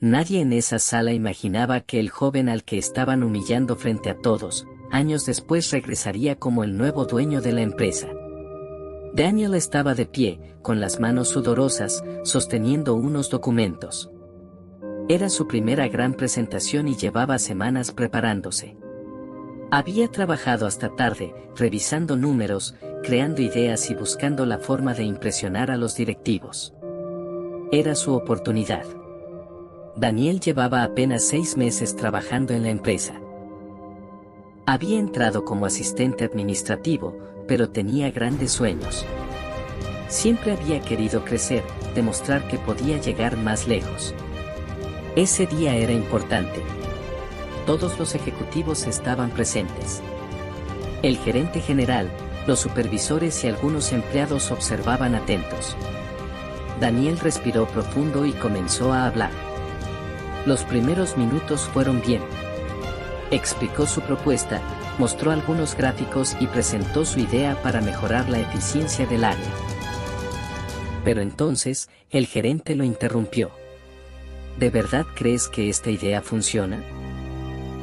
Nadie en esa sala imaginaba que el joven al que estaban humillando frente a todos, años después regresaría como el nuevo dueño de la empresa. Daniel estaba de pie, con las manos sudorosas, sosteniendo unos documentos. Era su primera gran presentación y llevaba semanas preparándose. Había trabajado hasta tarde, revisando números, creando ideas y buscando la forma de impresionar a los directivos. Era su oportunidad. Daniel llevaba apenas 6 meses trabajando en la empresa. Había entrado como asistente administrativo, pero tenía grandes sueños. Siempre había querido crecer, demostrar que podía llegar más lejos. Ese día era importante. Todos los ejecutivos estaban presentes. El gerente general, los supervisores y algunos empleados observaban atentos. Daniel respiró profundo y comenzó a hablar. Los primeros minutos fueron bien. Explicó su propuesta, mostró algunos gráficos y presentó su idea para mejorar la eficiencia del área. Pero entonces, el gerente lo interrumpió. ¿De verdad crees que esta idea funciona?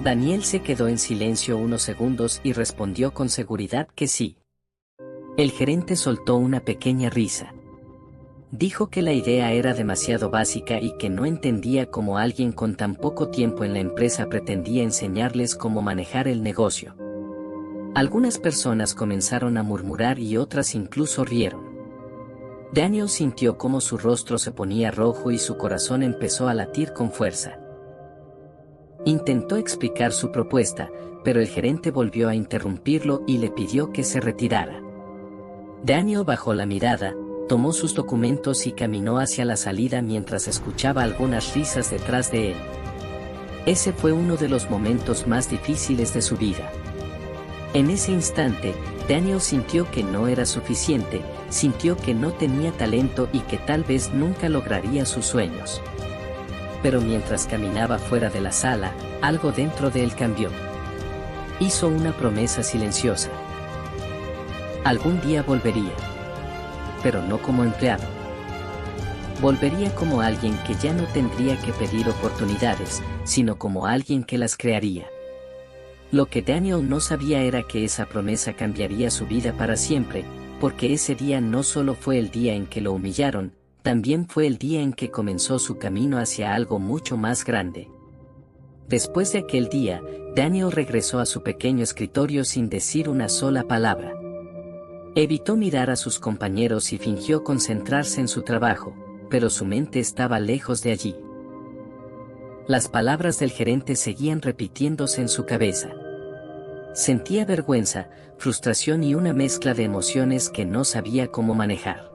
Daniel se quedó en silencio unos segundos y respondió con seguridad que sí. El gerente soltó una pequeña risa. Dijo que la idea era demasiado básica y que no entendía cómo alguien con tan poco tiempo en la empresa pretendía enseñarles cómo manejar el negocio. Algunas personas comenzaron a murmurar y otras incluso rieron. Daniel sintió cómo su rostro se ponía rojo y su corazón empezó a latir con fuerza. Intentó explicar su propuesta, pero el gerente volvió a interrumpirlo y le pidió que se retirara. Daniel bajó la mirada, tomó sus documentos y caminó hacia la salida mientras escuchaba algunas risas detrás de él. Ese fue uno de los momentos más difíciles de su vida. En ese instante, Daniel sintió que no era suficiente, sintió que no tenía talento y que tal vez nunca lograría sus sueños. Pero mientras caminaba fuera de la sala, algo dentro de él cambió. Hizo una promesa silenciosa. Algún día volvería. Pero no como empleado. Volvería como alguien que ya no tendría que pedir oportunidades, sino como alguien que las crearía. Lo que Daniel no sabía era que esa promesa cambiaría su vida para siempre, porque ese día no solo fue el día en que lo humillaron, también fue el día en que comenzó su camino hacia algo mucho más grande. Después de aquel día, Daniel regresó a su pequeño escritorio sin decir una sola palabra. Evitó mirar a sus compañeros y fingió concentrarse en su trabajo, pero su mente estaba lejos de allí. Las palabras del gerente seguían repitiéndose en su cabeza. Sentía vergüenza, frustración y una mezcla de emociones que no sabía cómo manejar.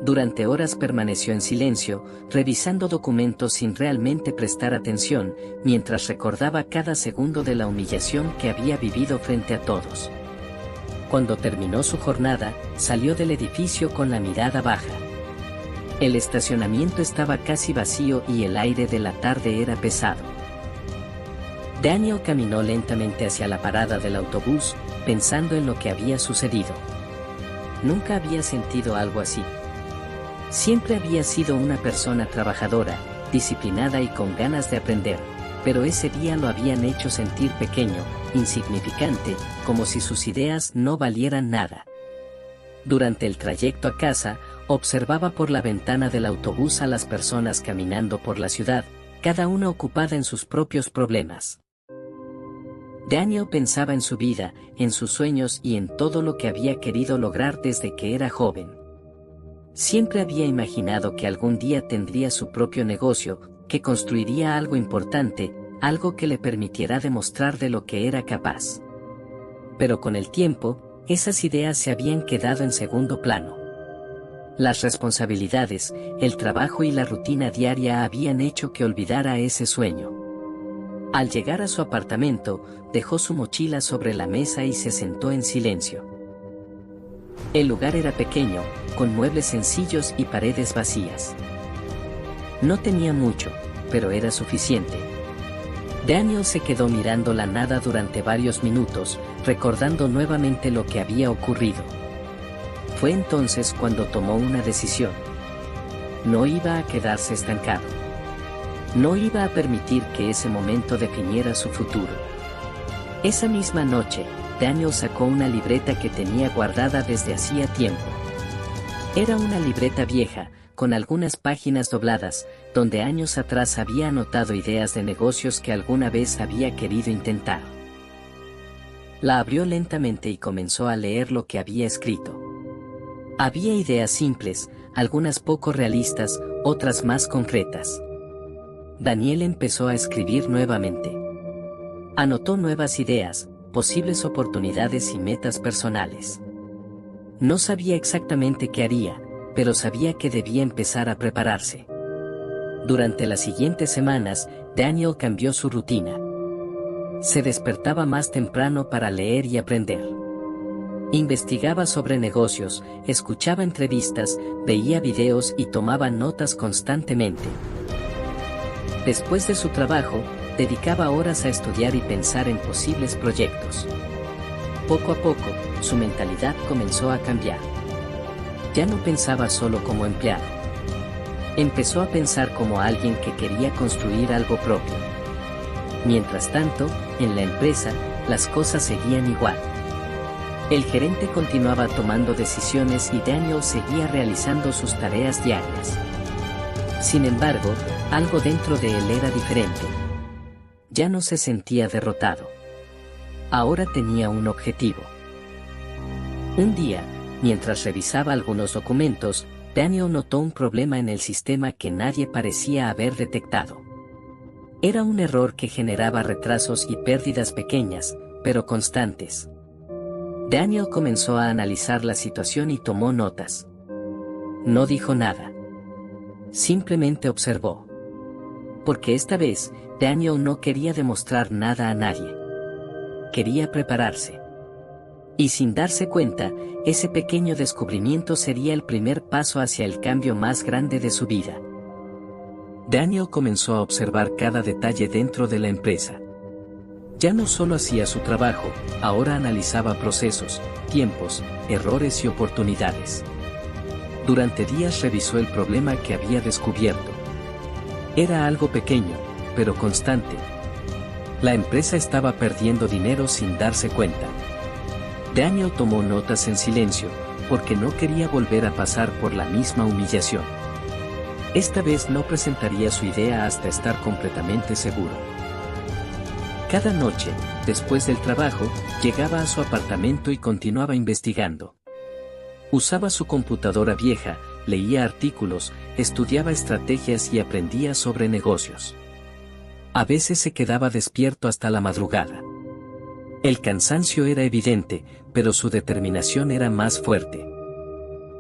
Durante horas permaneció en silencio, revisando documentos sin realmente prestar atención, mientras recordaba cada segundo de la humillación que había vivido frente a todos. Cuando terminó su jornada, salió del edificio con la mirada baja. El estacionamiento estaba casi vacío y el aire de la tarde era pesado. Daniel caminó lentamente hacia la parada del autobús, pensando en lo que había sucedido. Nunca había sentido algo así. Siempre había sido una persona trabajadora, disciplinada y con ganas de aprender, pero ese día lo habían hecho sentir pequeño, insignificante, como si sus ideas no valieran nada. Durante el trayecto a casa, observaba por la ventana del autobús a las personas caminando por la ciudad, cada una ocupada en sus propios problemas. Daniel pensaba en su vida, en sus sueños y en todo lo que había querido lograr desde que era joven. Siempre había imaginado que algún día tendría su propio negocio, que construiría algo importante, algo que le permitiera demostrar de lo que era capaz. Pero con el tiempo, esas ideas se habían quedado en segundo plano. Las responsabilidades, el trabajo y la rutina diaria habían hecho que olvidara ese sueño. Al llegar a su apartamento, dejó su mochila sobre la mesa y se sentó en silencio. El lugar era pequeño, con muebles sencillos y paredes vacías. No tenía mucho, pero era suficiente. Daniel se quedó mirando la nada durante varios minutos, recordando nuevamente lo que había ocurrido. Fue entonces cuando tomó una decisión. No iba a quedarse estancado. No iba a permitir que ese momento definiera su futuro. Esa misma noche, Daniel sacó una libreta que tenía guardada desde hacía tiempo. Era una libreta vieja, con algunas páginas dobladas, donde años atrás había anotado ideas de negocios que alguna vez había querido intentar. La abrió lentamente y comenzó a leer lo que había escrito. Había ideas simples, algunas poco realistas, otras más concretas. Daniel empezó a escribir nuevamente. Anotó nuevas ideas, posibles oportunidades y metas personales. No sabía exactamente qué haría, pero sabía que debía empezar a prepararse. Durante las siguientes semanas, Daniel cambió su rutina. Se despertaba más temprano para leer y aprender. Investigaba sobre negocios, escuchaba entrevistas, veía videos y tomaba notas constantemente. Después de su trabajo, dedicaba horas a estudiar y pensar en posibles proyectos. Poco a poco, su mentalidad comenzó a cambiar. Ya no pensaba solo como empleado. Empezó a pensar como alguien que quería construir algo propio. Mientras tanto, en la empresa, las cosas seguían igual. El gerente continuaba tomando decisiones y Daniel seguía realizando sus tareas diarias. Sin embargo, algo dentro de él era diferente. Ya no se sentía derrotado. Ahora tenía un objetivo. Un día, mientras revisaba algunos documentos, Daniel notó un problema en el sistema que nadie parecía haber detectado. Era un error que generaba retrasos y pérdidas pequeñas, pero constantes. Daniel comenzó a analizar la situación y tomó notas. No dijo nada. Simplemente observó. Porque esta vez, Daniel no quería demostrar nada a nadie. Quería prepararse. Y sin darse cuenta, ese pequeño descubrimiento sería el primer paso hacia el cambio más grande de su vida. Daniel comenzó a observar cada detalle dentro de la empresa. Ya no solo hacía su trabajo, ahora analizaba procesos, tiempos, errores y oportunidades. Durante días revisó el problema que había descubierto. Era algo pequeño, pero constante. La empresa estaba perdiendo dinero sin darse cuenta. Daniel tomó notas en silencio, porque no quería volver a pasar por la misma humillación. Esta vez no presentaría su idea hasta estar completamente seguro. Cada noche, después del trabajo, llegaba a su apartamento y continuaba investigando. Usaba su computadora vieja, leía artículos, estudiaba estrategias y aprendía sobre negocios. A veces se quedaba despierto hasta la madrugada. El cansancio era evidente, pero su determinación era más fuerte.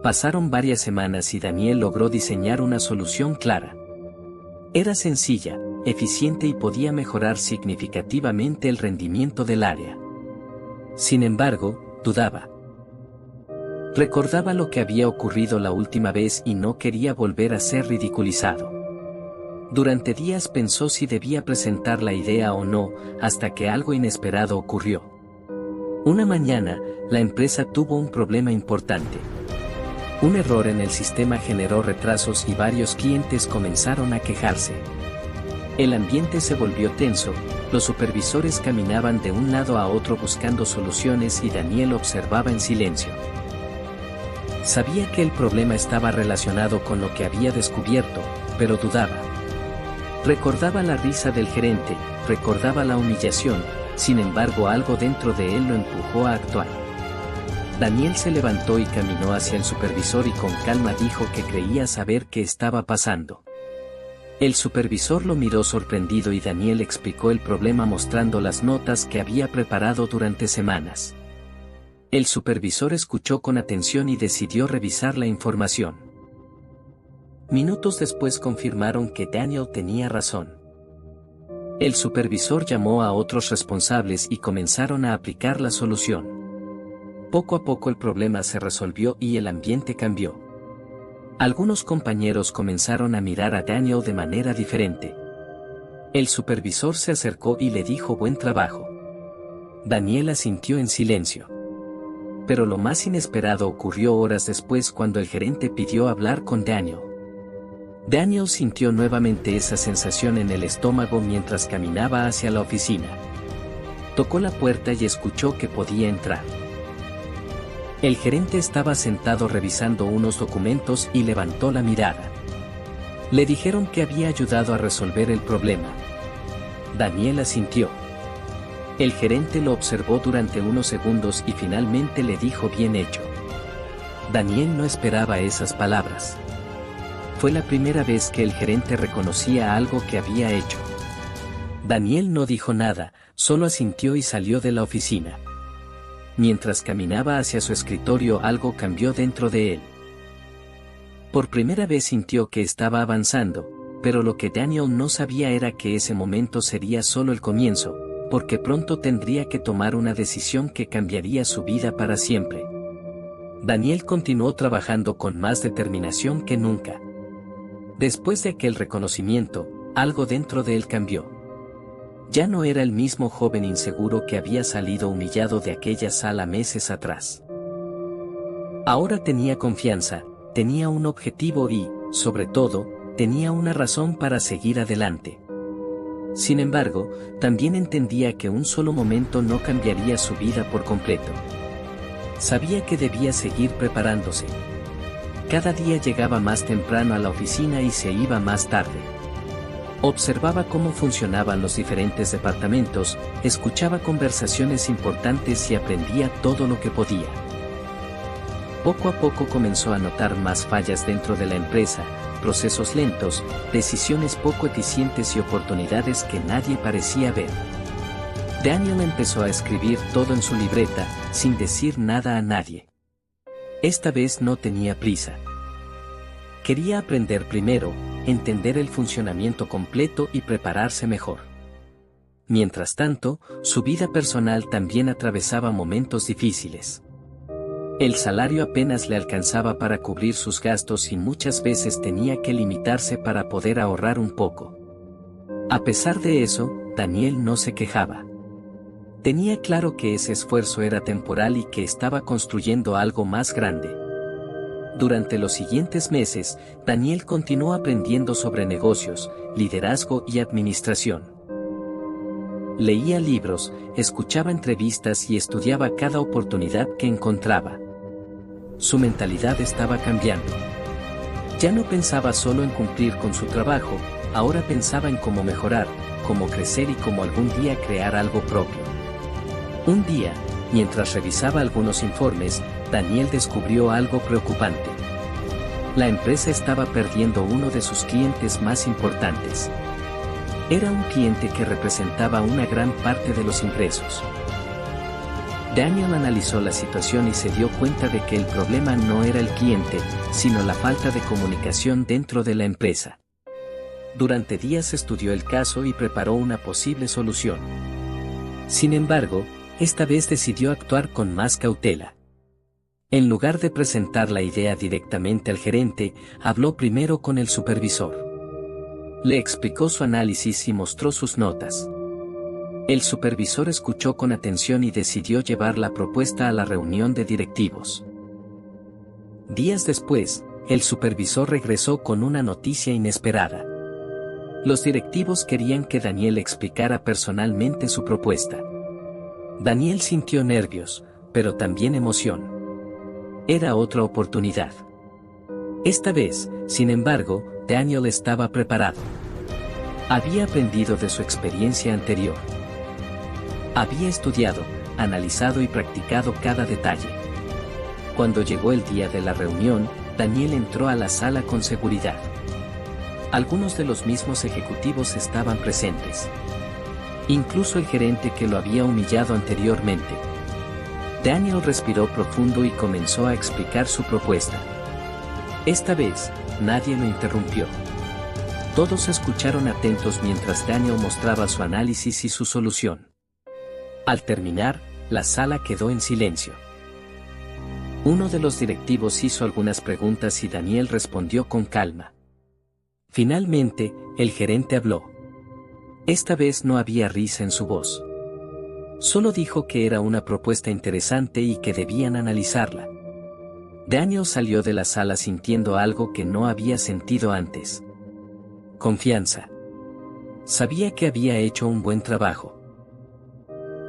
Pasaron varias semanas y Daniel logró diseñar una solución clara. Era sencilla, eficiente y podía mejorar significativamente el rendimiento del área. Sin embargo, dudaba. Recordaba lo que había ocurrido la última vez y no quería volver a ser ridiculizado. Durante días pensó si debía presentar la idea o no, hasta que algo inesperado ocurrió. Una mañana, la empresa tuvo un problema importante. Un error en el sistema generó retrasos y varios clientes comenzaron a quejarse. El ambiente se volvió tenso, los supervisores caminaban de un lado a otro buscando soluciones y Daniel observaba en silencio. Sabía que el problema estaba relacionado con lo que había descubierto, pero dudaba. Recordaba la risa del gerente, recordaba la humillación, sin embargo algo dentro de él lo empujó a actuar. Daniel se levantó y caminó hacia el supervisor y con calma dijo que creía saber qué estaba pasando. El supervisor lo miró sorprendido y Daniel explicó el problema mostrando las notas que había preparado durante semanas. El supervisor escuchó con atención y decidió revisar la información. Minutos después confirmaron que Daniel tenía razón. El supervisor llamó a otros responsables y comenzaron a aplicar la solución. Poco a poco el problema se resolvió y el ambiente cambió. Algunos compañeros comenzaron a mirar a Daniel de manera diferente. El supervisor se acercó y le dijo buen trabajo. Daniel asintió en silencio. Pero lo más inesperado ocurrió horas después cuando el gerente pidió hablar con Daniel. Daniel sintió nuevamente esa sensación en el estómago mientras caminaba hacia la oficina. Tocó la puerta y escuchó que podía entrar. El gerente estaba sentado revisando unos documentos y levantó la mirada. Le dijeron que había ayudado a resolver el problema. Daniel asintió. El gerente lo observó durante unos segundos y finalmente le dijo bien hecho. Daniel no esperaba esas palabras. Fue la primera vez que el gerente reconocía algo que había hecho. Daniel no dijo nada, solo asintió y salió de la oficina. Mientras caminaba hacia su escritorio, algo cambió dentro de él. Por primera vez sintió que estaba avanzando, pero lo que Daniel no sabía era que ese momento sería solo el comienzo, porque pronto tendría que tomar una decisión que cambiaría su vida para siempre. Daniel continuó trabajando con más determinación que nunca. Después de aquel reconocimiento, algo dentro de él cambió. Ya no era el mismo joven inseguro que había salido humillado de aquella sala meses atrás. Ahora tenía confianza, tenía un objetivo y, sobre todo, tenía una razón para seguir adelante. Sin embargo, también entendía que un solo momento no cambiaría su vida por completo. Sabía que debía seguir preparándose. Cada día llegaba más temprano a la oficina y se iba más tarde. Observaba cómo funcionaban los diferentes departamentos, escuchaba conversaciones importantes y aprendía todo lo que podía. Poco a poco comenzó a notar más fallas dentro de la empresa, procesos lentos, decisiones poco eficientes y oportunidades que nadie parecía ver. Daniel empezó a escribir todo en su libreta, sin decir nada a nadie. Esta vez no tenía prisa. Quería aprender primero, entender el funcionamiento completo y prepararse mejor. Mientras tanto, su vida personal también atravesaba momentos difíciles. El salario apenas le alcanzaba para cubrir sus gastos y muchas veces tenía que limitarse para poder ahorrar un poco. A pesar de eso, Daniel no se quejaba. Tenía claro que ese esfuerzo era temporal y que estaba construyendo algo más grande. Durante los siguientes meses, Daniel continuó aprendiendo sobre negocios, liderazgo y administración. Leía libros, escuchaba entrevistas y estudiaba cada oportunidad que encontraba. Su mentalidad estaba cambiando. Ya no pensaba solo en cumplir con su trabajo, ahora pensaba en cómo mejorar, cómo crecer y cómo algún día crear algo propio. Un día, mientras revisaba algunos informes, Daniel descubrió algo preocupante. La empresa estaba perdiendo uno de sus clientes más importantes. Era un cliente que representaba una gran parte de los ingresos. Daniel analizó la situación y se dio cuenta de que el problema no era el cliente, sino la falta de comunicación dentro de la empresa. Durante días estudió el caso y preparó una posible solución. Sin embargo, esta vez decidió actuar con más cautela. En lugar de presentar la idea directamente al gerente, habló primero con el supervisor. Le explicó su análisis y mostró sus notas. El supervisor escuchó con atención y decidió llevar la propuesta a la reunión de directivos. Días después, el supervisor regresó con una noticia inesperada. Los directivos querían que Daniel explicara personalmente su propuesta. Daniel sintió nervios, pero también emoción. Era otra oportunidad. Esta vez, sin embargo, Daniel estaba preparado. Había aprendido de su experiencia anterior. Había estudiado, analizado y practicado cada detalle. Cuando llegó el día de la reunión, Daniel entró a la sala con seguridad. Algunos de los mismos ejecutivos estaban presentes. Incluso el gerente que lo había humillado anteriormente. Daniel respiró profundo y comenzó a explicar su propuesta. Esta vez, nadie lo interrumpió. Todos escucharon atentos mientras Daniel mostraba su análisis y su solución. Al terminar, la sala quedó en silencio. Uno de los directivos hizo algunas preguntas y Daniel respondió con calma. Finalmente, el gerente habló. Esta vez no había risa en su voz. Solo dijo que era una propuesta interesante y que debían analizarla. Daniel salió de la sala sintiendo algo que no había sentido antes. Confianza. Sabía que había hecho un buen trabajo.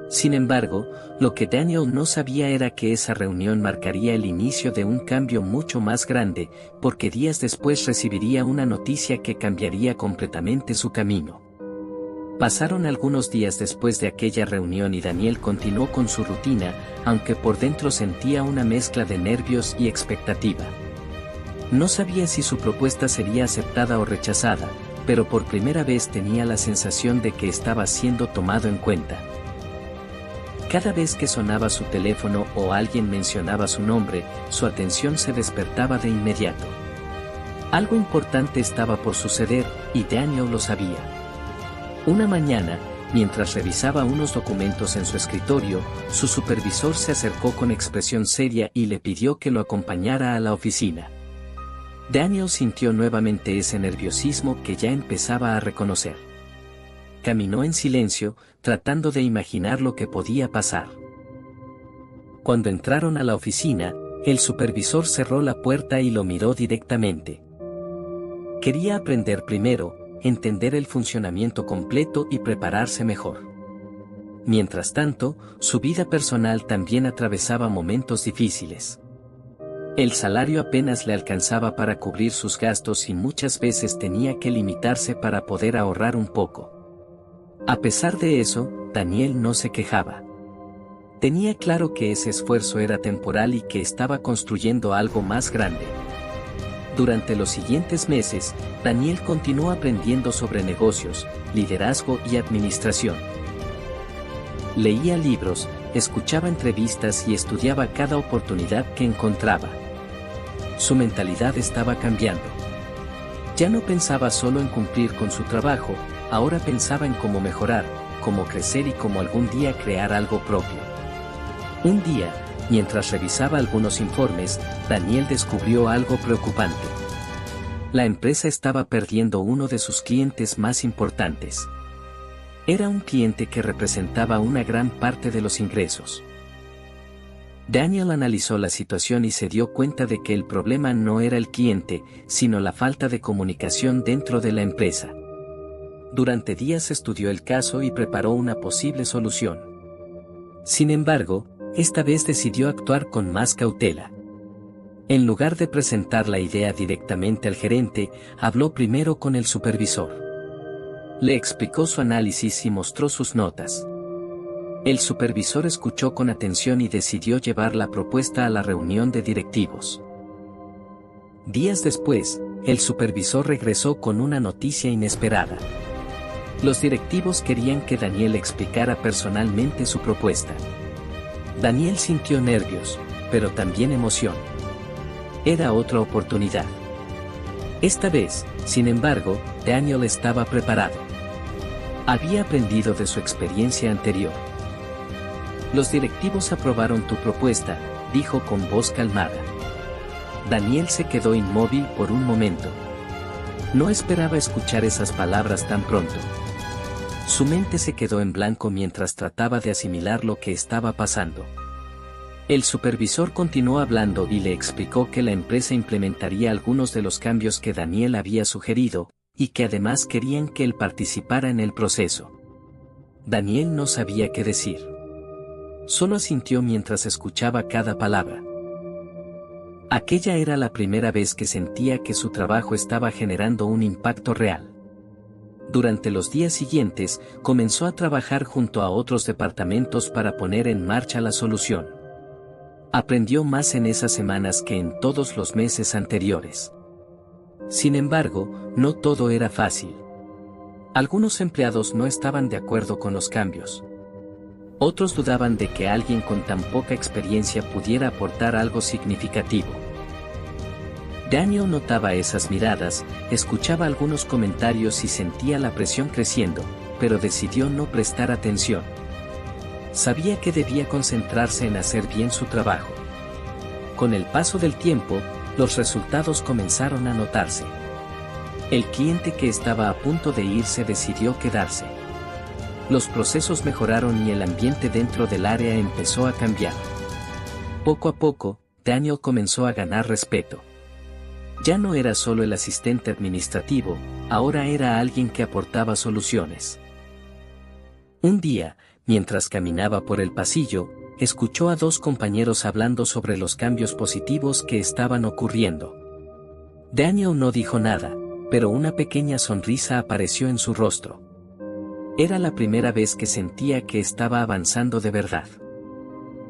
Sin embargo, lo que Daniel no sabía era que esa reunión marcaría el inicio de un cambio mucho más grande, porque días después recibiría una noticia que cambiaría completamente su camino. Pasaron algunos días después de aquella reunión y Daniel continuó con su rutina, aunque por dentro sentía una mezcla de nervios y expectativa. No sabía si su propuesta sería aceptada o rechazada, pero por primera vez tenía la sensación de que estaba siendo tomado en cuenta. Cada vez que sonaba su teléfono o alguien mencionaba su nombre, su atención se despertaba de inmediato. Algo importante estaba por suceder, y Daniel lo sabía. Una mañana, mientras revisaba unos documentos en su escritorio, su supervisor se acercó con expresión seria y le pidió que lo acompañara a la oficina. Daniel sintió nuevamente ese nerviosismo que ya empezaba a reconocer. Caminó en silencio, tratando de imaginar lo que podía pasar. Cuando entraron a la oficina, el supervisor cerró la puerta y lo miró directamente. Quería aprender primero, entender el funcionamiento completo y prepararse mejor. Mientras tanto, su vida personal también atravesaba momentos difíciles. El salario apenas le alcanzaba para cubrir sus gastos y muchas veces tenía que limitarse para poder ahorrar un poco. A pesar de eso, Daniel no se quejaba. Tenía claro que ese esfuerzo era temporal y que estaba construyendo algo más grande. Durante los siguientes meses, Daniel continuó aprendiendo sobre negocios, liderazgo y administración. Leía libros, escuchaba entrevistas y estudiaba cada oportunidad que encontraba. Su mentalidad estaba cambiando. Ya no pensaba solo en cumplir con su trabajo, ahora pensaba en cómo mejorar, cómo crecer y cómo algún día crear algo propio. Un día, mientras revisaba algunos informes, Daniel descubrió algo preocupante. La empresa estaba perdiendo uno de sus clientes más importantes. Era un cliente que representaba una gran parte de los ingresos. Daniel analizó la situación y se dio cuenta de que el problema no era el cliente, sino la falta de comunicación dentro de la empresa. Durante días estudió el caso y preparó una posible solución. Sin embargo, esta vez decidió actuar con más cautela. En lugar de presentar la idea directamente al gerente, habló primero con el supervisor. Le explicó su análisis y mostró sus notas. El supervisor escuchó con atención y decidió llevar la propuesta a la reunión de directivos. Días después, el supervisor regresó con una noticia inesperada. Los directivos querían que Daniel explicara personalmente su propuesta. Daniel sintió nervios, pero también emoción. Era otra oportunidad. Esta vez, sin embargo, Daniel estaba preparado. Había aprendido de su experiencia anterior. Los directivos aprobaron tu propuesta, dijo con voz calmada. Daniel se quedó inmóvil por un momento. No esperaba escuchar esas palabras tan pronto. Su mente se quedó en blanco mientras trataba de asimilar lo que estaba pasando. El supervisor continuó hablando y le explicó que la empresa implementaría algunos de los cambios que Daniel había sugerido, y que además querían que él participara en el proceso. Daniel no sabía qué decir. Solo asintió mientras escuchaba cada palabra. Aquella era la primera vez que sentía que su trabajo estaba generando un impacto real. Durante los días siguientes, comenzó a trabajar junto a otros departamentos para poner en marcha la solución. Aprendió más en esas semanas que en todos los meses anteriores. Sin embargo, no todo era fácil. Algunos empleados no estaban de acuerdo con los cambios. Otros dudaban de que alguien con tan poca experiencia pudiera aportar algo significativo. Daniel notaba esas miradas, escuchaba algunos comentarios y sentía la presión creciendo, pero decidió no prestar atención. Sabía que debía concentrarse en hacer bien su trabajo. Con el paso del tiempo, los resultados comenzaron a notarse. El cliente que estaba a punto de irse decidió quedarse. Los procesos mejoraron y el ambiente dentro del área empezó a cambiar. Poco a poco, Daniel comenzó a ganar respeto. Ya no era solo el asistente administrativo, ahora era alguien que aportaba soluciones. Un día, mientras caminaba por el pasillo, escuchó a dos compañeros hablando sobre los cambios positivos que estaban ocurriendo. Daniel no dijo nada, pero una pequeña sonrisa apareció en su rostro. Era la primera vez que sentía que estaba avanzando de verdad.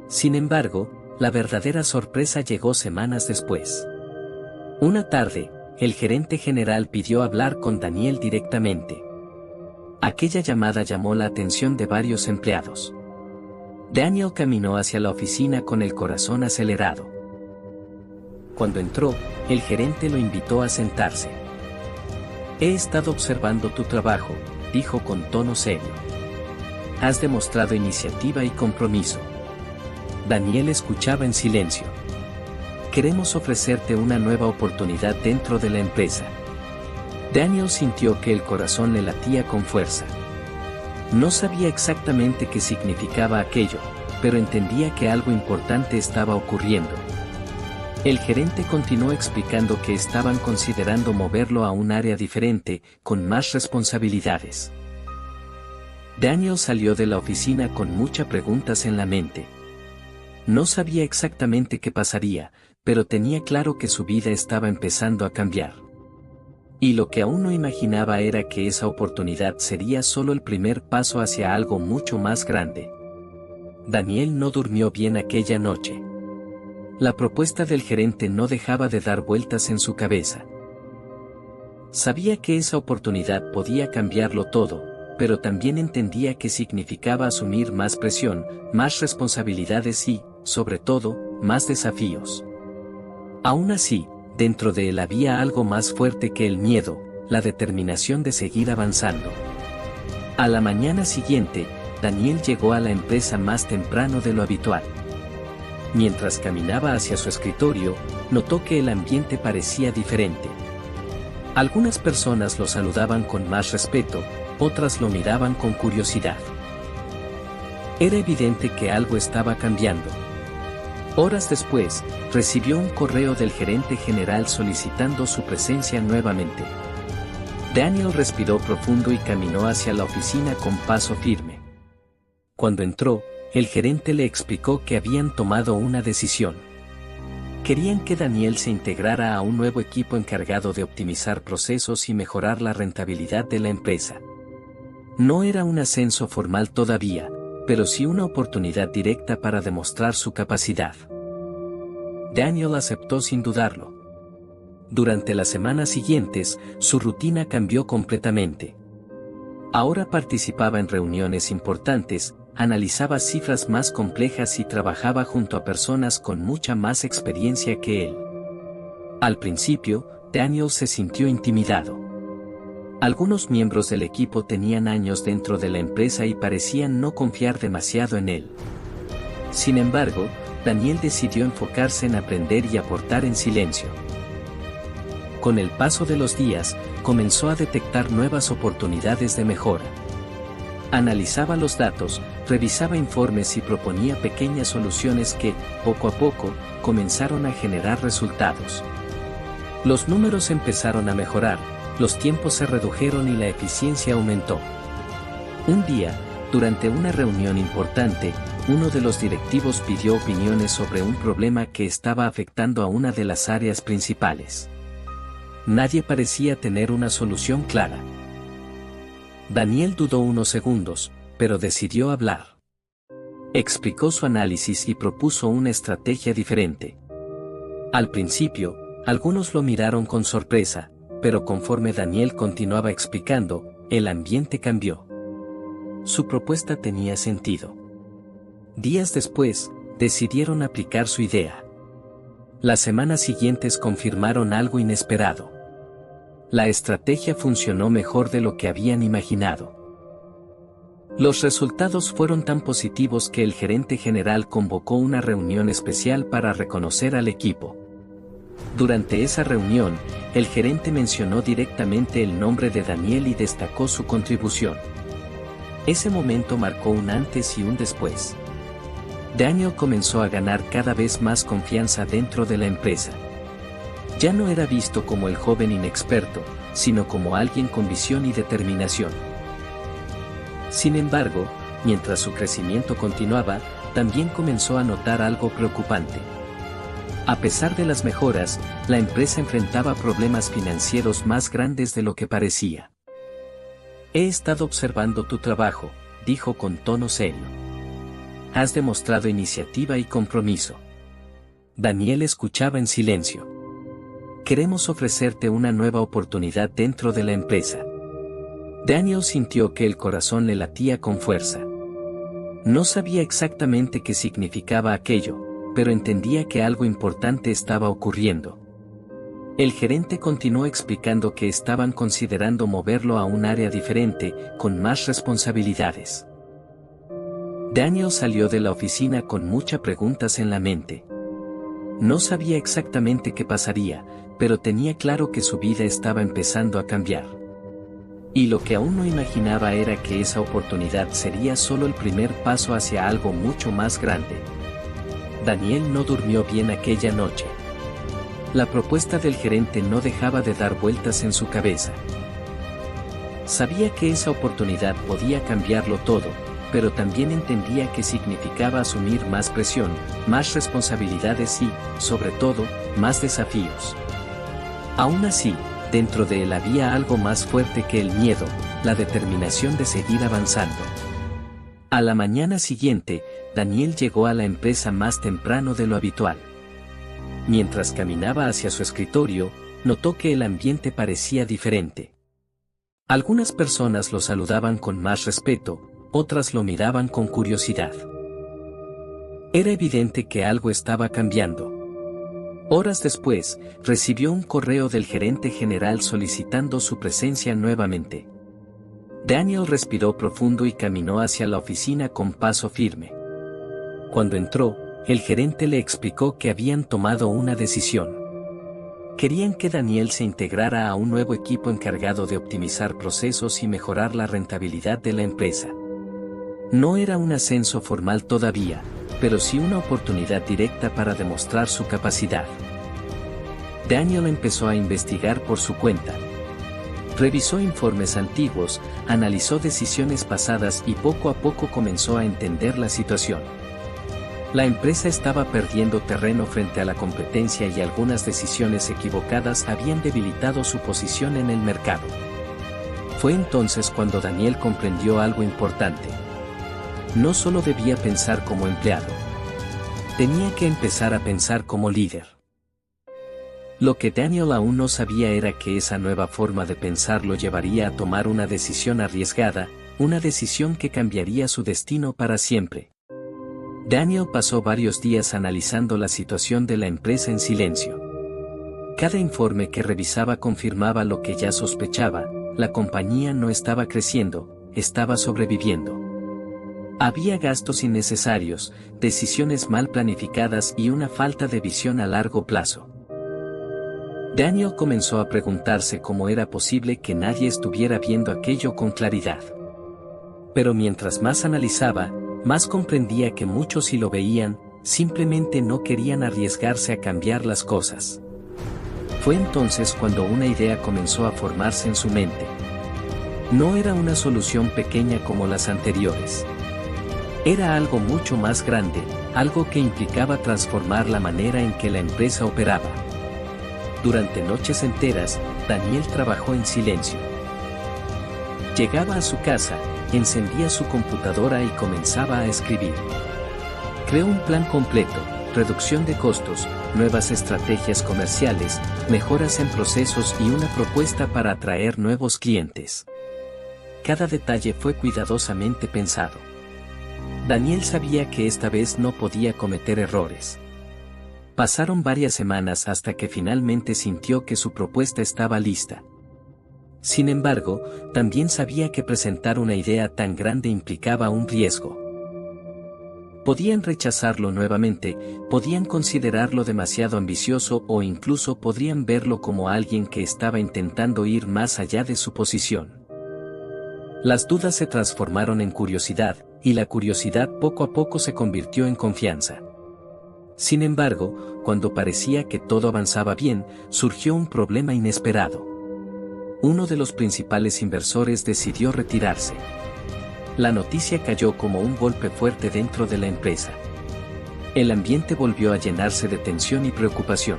Sin embargo, la verdadera sorpresa llegó semanas después. Una tarde, el gerente general pidió hablar con Daniel directamente. Aquella llamada llamó la atención de varios empleados. Daniel caminó hacia la oficina con el corazón acelerado. Cuando entró, el gerente lo invitó a sentarse. He estado observando tu trabajo, dijo con tono serio. Has demostrado iniciativa y compromiso. Daniel escuchaba en silencio. Queremos ofrecerte una nueva oportunidad dentro de la empresa. Daniel sintió que el corazón le latía con fuerza. No sabía exactamente qué significaba aquello, pero entendía que algo importante estaba ocurriendo. El gerente continuó explicando que estaban considerando moverlo a un área diferente, con más responsabilidades. Daniel salió de la oficina con muchas preguntas en la mente. No sabía exactamente qué pasaría, pero tenía claro que su vida estaba empezando a cambiar. Y lo que aún no imaginaba era que esa oportunidad sería solo el primer paso hacia algo mucho más grande. Daniel no durmió bien aquella noche. La propuesta del gerente no dejaba de dar vueltas en su cabeza. Sabía que esa oportunidad podía cambiarlo todo, pero también entendía que significaba asumir más presión, más responsabilidades y, sobre todo, más desafíos. Aún así, dentro de él había algo más fuerte que el miedo, la determinación de seguir avanzando. A la mañana siguiente, Daniel llegó a la empresa más temprano de lo habitual. Mientras caminaba hacia su escritorio, notó que el ambiente parecía diferente. Algunas personas lo saludaban con más respeto, otras lo miraban con curiosidad. Era evidente que algo estaba cambiando. Horas después, recibió un correo del gerente general solicitando su presencia nuevamente. Daniel respiró profundo y caminó hacia la oficina con paso firme. Cuando entró, el gerente le explicó que habían tomado una decisión. Querían que Daniel se integrara a un nuevo equipo encargado de optimizar procesos y mejorar la rentabilidad de la empresa. No era un ascenso formal todavía, pero sí una oportunidad directa para demostrar su capacidad. Daniel aceptó sin dudarlo. Durante las semanas siguientes, su rutina cambió completamente. Ahora participaba en reuniones importantes, analizaba cifras más complejas y trabajaba junto a personas con mucha más experiencia que él. Al principio, Daniel se sintió intimidado. Algunos miembros del equipo tenían años dentro de la empresa y parecían no confiar demasiado en él. Sin embargo, Daniel decidió enfocarse en aprender y aportar en silencio. Con el paso de los días, comenzó a detectar nuevas oportunidades de mejora. Analizaba los datos, revisaba informes y proponía pequeñas soluciones que, poco a poco, comenzaron a generar resultados. Los números empezaron a mejorar, los tiempos se redujeron y la eficiencia aumentó. Un día, durante una reunión importante, uno de los directivos pidió opiniones sobre un problema que estaba afectando a una de las áreas principales. Nadie parecía tener una solución clara. Daniel dudó unos segundos, pero decidió hablar. Explicó su análisis y propuso una estrategia diferente. Al principio, algunos lo miraron con sorpresa, pero conforme Daniel continuaba explicando, el ambiente cambió. Su propuesta tenía sentido. Días después, decidieron aplicar su idea. Las semanas siguientes confirmaron algo inesperado. La estrategia funcionó mejor de lo que habían imaginado. Los resultados fueron tan positivos que el gerente general convocó una reunión especial para reconocer al equipo. Durante esa reunión, el gerente mencionó directamente el nombre de Daniel y destacó su contribución. Ese momento marcó un antes y un después. Daniel comenzó a ganar cada vez más confianza dentro de la empresa. Ya no era visto como el joven inexperto, sino como alguien con visión y determinación. Sin embargo, mientras su crecimiento continuaba, también comenzó a notar algo preocupante. A pesar de las mejoras, la empresa enfrentaba problemas financieros más grandes de lo que parecía. He estado observando tu trabajo, dijo con tono serio. Has demostrado iniciativa y compromiso. Daniel escuchaba en silencio. Queremos ofrecerte una nueva oportunidad dentro de la empresa. Daniel sintió que el corazón le latía con fuerza. No sabía exactamente qué significaba aquello, pero entendía que algo importante estaba ocurriendo. El gerente continuó explicando que estaban considerando moverlo a un área diferente, con más responsabilidades. Daniel salió de la oficina con muchas preguntas en la mente. No sabía exactamente qué pasaría, pero tenía claro que su vida estaba empezando a cambiar. Y lo que aún no imaginaba era que esa oportunidad sería solo el primer paso hacia algo mucho más grande. Daniel no durmió bien aquella noche. La propuesta del gerente no dejaba de dar vueltas en su cabeza. Sabía que esa oportunidad podía cambiarlo todo, pero también entendía que significaba asumir más presión, más responsabilidades y, sobre todo, más desafíos. Aún así, dentro de él había algo más fuerte que el miedo, la determinación de seguir avanzando. A la mañana siguiente, Daniel llegó a la empresa más temprano de lo habitual. Mientras caminaba hacia su escritorio, notó que el ambiente parecía diferente. Algunas personas lo saludaban con más respeto, otras lo miraban con curiosidad. Era evidente que algo estaba cambiando. Horas después, recibió un correo del gerente general solicitando su presencia nuevamente. Daniel respiró profundo y caminó hacia la oficina con paso firme. Cuando entró, el gerente le explicó que habían tomado una decisión. Querían que Daniel se integrara a un nuevo equipo encargado de optimizar procesos y mejorar la rentabilidad de la empresa. No era un ascenso formal todavía, pero sí una oportunidad directa para demostrar su capacidad. Daniel empezó a investigar por su cuenta. Revisó informes antiguos, analizó decisiones pasadas y poco a poco comenzó a entender la situación. La empresa estaba perdiendo terreno frente a la competencia y algunas decisiones equivocadas habían debilitado su posición en el mercado. Fue entonces cuando Daniel comprendió algo importante. No solo debía pensar como empleado. Tenía que empezar a pensar como líder. Lo que Daniel aún no sabía era que esa nueva forma de pensar lo llevaría a tomar una decisión arriesgada, una decisión que cambiaría su destino para siempre. Daniel pasó varios días analizando la situación de la empresa en silencio. Cada informe que revisaba confirmaba lo que ya sospechaba: la compañía no estaba creciendo, estaba sobreviviendo. Había gastos innecesarios, decisiones mal planificadas y una falta de visión a largo plazo. Daniel comenzó a preguntarse cómo era posible que nadie estuviera viendo aquello con claridad. Pero mientras más analizaba, más comprendía que muchos sí lo veían, simplemente no querían arriesgarse a cambiar las cosas. Fue entonces cuando una idea comenzó a formarse en su mente. No era una solución pequeña como las anteriores. Era algo mucho más grande, algo que implicaba transformar la manera en que la empresa operaba. Durante noches enteras, Daniel trabajó en silencio. Llegaba a su casa, encendía su computadora y comenzaba a escribir. Creó un plan completo: reducción de costos, nuevas estrategias comerciales, mejoras en procesos y una propuesta para atraer nuevos clientes. Cada detalle fue cuidadosamente pensado. Daniel sabía que esta vez no podía cometer errores. Pasaron varias semanas hasta que finalmente sintió que su propuesta estaba lista. Sin embargo, también sabía que presentar una idea tan grande implicaba un riesgo. Podían rechazarlo nuevamente, podían considerarlo demasiado ambicioso o incluso podrían verlo como alguien que estaba intentando ir más allá de su posición. Las dudas se transformaron en curiosidad, y la curiosidad poco a poco se convirtió en confianza. Sin embargo, cuando parecía que todo avanzaba bien, surgió un problema inesperado. Uno de los principales inversores decidió retirarse. La noticia cayó como un golpe fuerte dentro de la empresa. El ambiente volvió a llenarse de tensión y preocupación.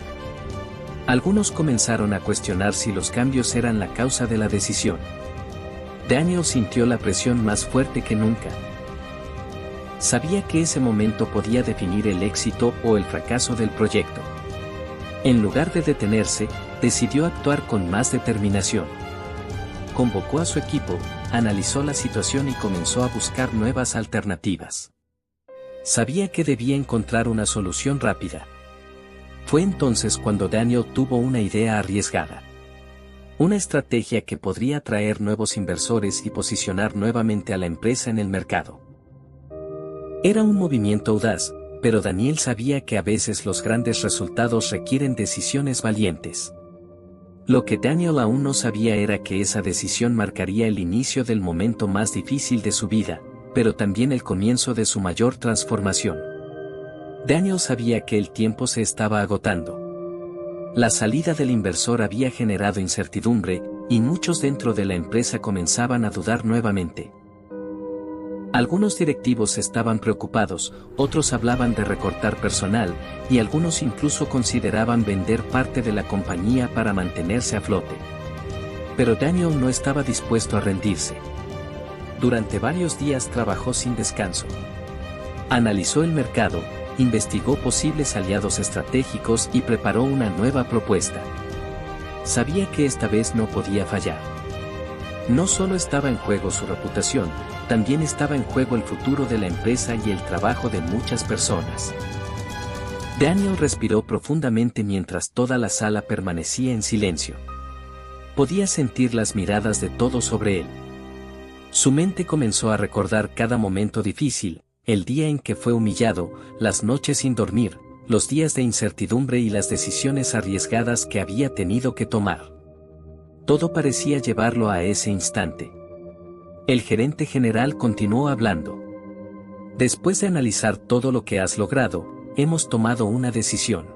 Algunos comenzaron a cuestionar si los cambios eran la causa de la decisión. Daniel sintió la presión más fuerte que nunca. Sabía que ese momento podía definir el éxito o el fracaso del proyecto. En lugar de detenerse, decidió actuar con más determinación. Convocó a su equipo, analizó la situación y comenzó a buscar nuevas alternativas. Sabía que debía encontrar una solución rápida. Fue entonces cuando Daniel tuvo una idea arriesgada. Una estrategia que podría atraer nuevos inversores y posicionar nuevamente a la empresa en el mercado. Era un movimiento audaz, pero Daniel sabía que a veces los grandes resultados requieren decisiones valientes. Lo que Daniel aún no sabía era que esa decisión marcaría el inicio del momento más difícil de su vida, pero también el comienzo de su mayor transformación. Daniel sabía que el tiempo se estaba agotando. La salida del inversor había generado incertidumbre, y muchos dentro de la empresa comenzaban a dudar nuevamente. Algunos directivos estaban preocupados, otros hablaban de recortar personal, y algunos incluso consideraban vender parte de la compañía para mantenerse a flote. Pero Daniel no estaba dispuesto a rendirse. Durante varios días trabajó sin descanso. Analizó el mercado, investigó posibles aliados estratégicos y preparó una nueva propuesta. Sabía que esta vez no podía fallar. No solo estaba en juego su reputación, también estaba en juego el futuro de la empresa y el trabajo de muchas personas. Daniel respiró profundamente mientras toda la sala permanecía en silencio. Podía sentir las miradas de todos sobre él. Su mente comenzó a recordar cada momento difícil, el día en que fue humillado, las noches sin dormir, los días de incertidumbre y las decisiones arriesgadas que había tenido que tomar. Todo parecía llevarlo a ese instante. El gerente general continuó hablando. Después de analizar todo lo que has logrado, hemos tomado una decisión.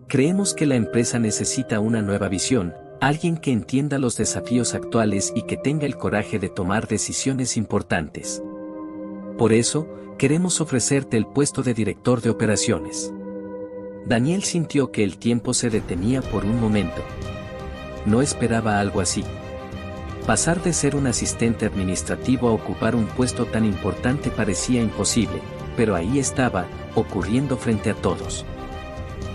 Creemos que la empresa necesita una nueva visión, alguien que entienda los desafíos actuales y que tenga el coraje de tomar decisiones importantes. Por eso, queremos ofrecerte el puesto de director de operaciones. Daniel sintió que el tiempo se detenía por un momento. No esperaba algo así. Pasar de ser un asistente administrativo a ocupar un puesto tan importante parecía imposible, pero ahí estaba, ocurriendo frente a todos.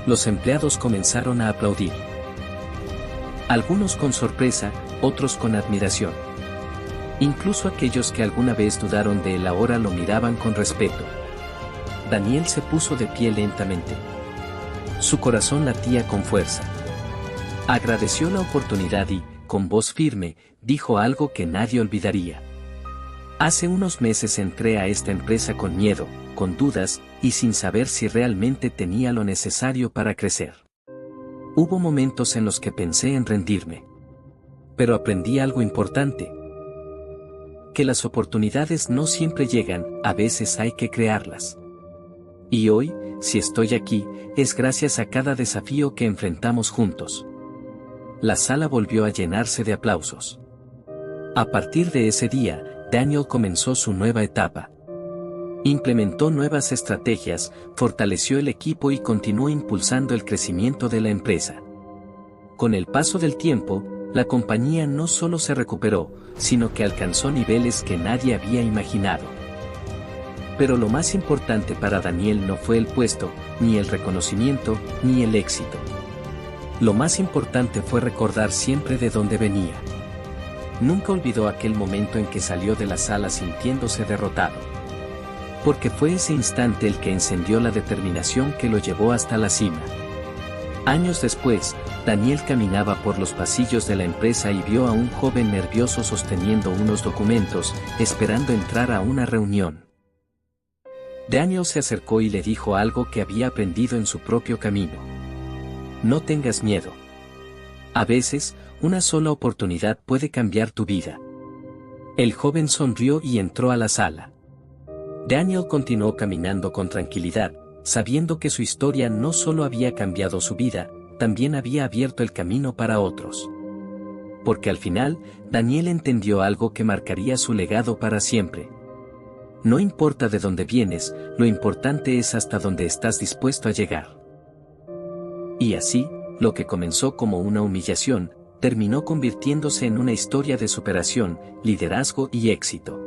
Los empleados comenzaron a aplaudir. Algunos con sorpresa, otros con admiración. Incluso aquellos que alguna vez dudaron de él ahora lo miraban con respeto. Daniel se puso de pie lentamente. Su corazón latía con fuerza. Agradeció la oportunidad y, con voz firme, dijo algo que nadie olvidaría. Hace unos meses entré a esta empresa con miedo, con dudas, y sin saber si realmente tenía lo necesario para crecer. Hubo momentos en los que pensé en rendirme. Pero aprendí algo importante. Que las oportunidades no siempre llegan, a veces hay que crearlas. Y hoy, si estoy aquí, es gracias a cada desafío que enfrentamos juntos. La sala volvió a llenarse de aplausos. A partir de ese día, Daniel comenzó su nueva etapa. Implementó nuevas estrategias, fortaleció el equipo y continuó impulsando el crecimiento de la empresa. Con el paso del tiempo, la compañía no solo se recuperó, sino que alcanzó niveles que nadie había imaginado. Pero lo más importante para Daniel no fue el puesto, ni el reconocimiento, ni el éxito. Lo más importante fue recordar siempre de dónde venía. Nunca olvidó aquel momento en que salió de la sala sintiéndose derrotado. Porque fue ese instante el que encendió la determinación que lo llevó hasta la cima. Años después, Daniel caminaba por los pasillos de la empresa y vio a un joven nervioso sosteniendo unos documentos, esperando entrar a una reunión. Daniel se acercó y le dijo algo que había aprendido en su propio camino. No tengas miedo. A veces, una sola oportunidad puede cambiar tu vida. El joven sonrió y entró a la sala. Daniel continuó caminando con tranquilidad, sabiendo que su historia no solo había cambiado su vida, también había abierto el camino para otros. Porque al final, Daniel entendió algo que marcaría su legado para siempre. No importa de dónde vienes, lo importante es hasta dónde estás dispuesto a llegar. Y así, lo que comenzó como una humillación, terminó convirtiéndose en una historia de superación, liderazgo y éxito.